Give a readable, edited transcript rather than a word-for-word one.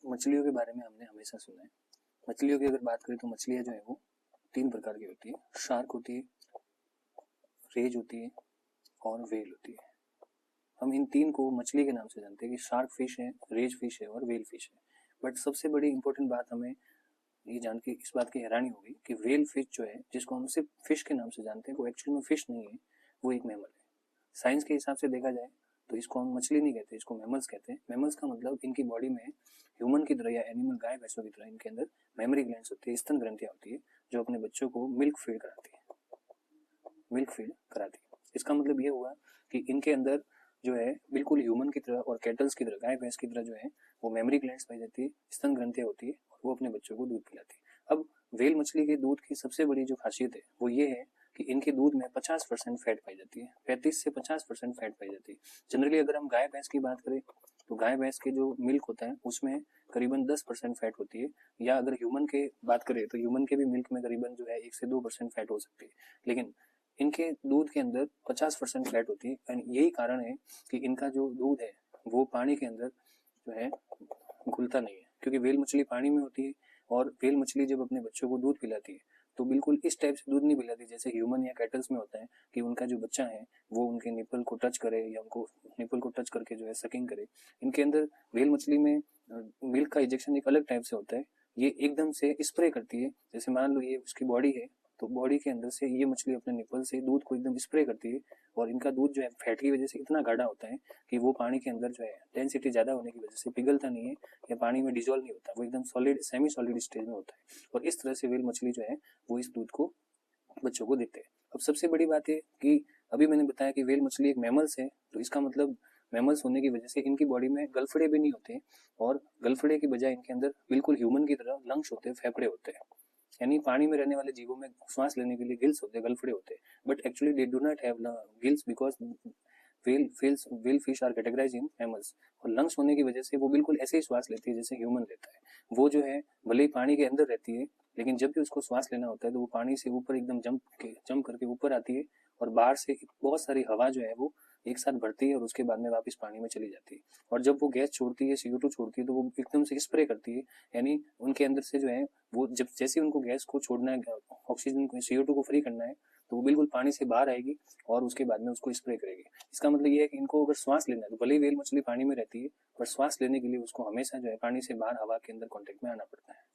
मछलियों के बारे में हमने हमेशा सुना है। मछलियों की अगर बात करें तो मछलियाँ जो है वो 3 प्रकार की होती है। शार्क होती है, रेज होती है और व्हेल होती है। हम इन 3 को मछली के नाम से जानते हैं कि शार्क फिश है, रेज फिश है और व्हेल फिश है। बट सबसे बड़ी इंपॉर्टेंट बात हमें ये जान के इस बात की हैरानी होगी कि व्हेल फिश जो है, जिसको हम सिर्फ फिश के नाम से जानते हैं, वो एक्चुअल में फिश नहीं है, वो एक मैमल है। साइंस के हिसाब से देखा जाए तो इसको हम मछली नहीं कहते, इसको मैमल्स कहते हैं। मैमल्स का मतलब इनकी बॉडी में ह्यूमन की तरह या एनिमल गाय भैंसों की तरह इनके अंदर मेमोरी ग्लैंड्स होती है, स्तन ग्रंथियां होती है, जो अपने बच्चों को मिल्क फीड कराती है। इसका मतलब ये हुआ कि इनके अंदर जो है बिल्कुल ह्यूमन की तरह और कैटल्स की तरह, गाय भैंस की तरह जो है वो मेमोरी ग्लैंड्स पाई जाती है, स्तन ग्रंथियां होती है और वो अपने बच्चों को दूध पिलाती है। अब व्हेल मछली के दूध की सबसे बड़ी जो खासियत है वो ये है कि इनके दूध में 50% फैट पाई जाती है, 35 से 50% फैट पाई जाती है। जनरली अगर हम गाय भैंस की बात करें तो गाय भैंस के जो मिल्क होता है उसमें करीबन 10% फैट होती है, या अगर ह्यूमन के बात करें तो ह्यूमन के भी मिल्क में करीबन जो है 1 से 2% फैट हो सकती है, लेकिन इनके दूध के अंदर 50% फैट होती है। एंड यही कारण है कि इनका जो दूध है वो पानी के अंदर जो है घुलता नहीं है, क्योंकि व्हेल मछली पानी में होती है और व्हेल मछली जब अपने बच्चों को दूध पिलाती है तो बिल्कुल इस टाइप से दूध नहीं पिलाती जैसे ह्यूमन या कैटल्स में होता है कि उनका जो बच्चा है वो उनके निपल को टच करे या उनको निपल को टच करके जो है सकिंग करे। इनके अंदर व्हेल मछली में मिल्क का इंजेक्शन एक अलग टाइप से होता है। ये एकदम से स्प्रे करती है, जैसे मान लो ये उसकी बॉडी है तो बॉडी के अंदर से ये मछली अपने निपल से दूध को एकदम स्प्रे करती है और इनका दूध जो है फैट की वजह से इतना गाढ़ा होता है कि वो पानी के अंदर जो है डेंसिटी ज़्यादा होने की वजह से पिघलता नहीं है या पानी में डिजोल्व नहीं होता, वो एकदम सॉलिड सेमी सॉलिड स्टेज में होता है। और इस तरह से व्हेल मछली जो है वो इस दूध को बच्चों को देते हैं। अब सबसे बड़ी बात है कि अभी मैंने बताया कि व्हेल मछली एक मैमल्स है, तो इसका मतलब मैमल्स होने की वजह से इनकी बॉडी में गलफड़े भी नहीं होते और गलफड़े की बजाय इनके अंदर बिल्कुल ह्यूमन की तरह लंग्स होते हैं, फेफड़े होते हैं। यानी पानी में रहने वाले जीवों में श्वास लेने के लिए गिल्स होते हैं, गलफड़े होते हैं, but actually they do not have gills because whale fish are categorise in mammals. और लंग्स होने की वजह से वो बिल्कुल ऐसे ही श्वास लेती है जैसे ह्यूमन लेता है। वो जो है भले ही पानी के अंदर रहती है लेकिन जब भी उसको श्वास लेना होता है तो वो पानी से ऊपर एकदम जंप करके ऊपर आती है और बाहर से बहुत सारी हवा जो है वो एक साथ भरती है और उसके बाद में वापस पानी में चली जाती है। और जब वो गैस छोड़ती है, CO2 छोड़ती है, तो वो एकदम से स्प्रे करती है, यानी उनके अंदर से जो है वो जब जैसे उनको गैस को छोड़ना है, ऑक्सीजन को CO2 को फ्री करना है, तो वो बिल्कुल पानी से बाहर आएगी और उसके बाद में उसको स्प्रे करेगी। इसका मतलब ये है कि इनको अगर श्वास लेना है तो भले ही व्हेल मछली पानी में रहती है पर श्वास लेने के लिए उसको हमेशा जो है पानी से बाहर हवा के अंदर कांटेक्ट में आना पड़ता है।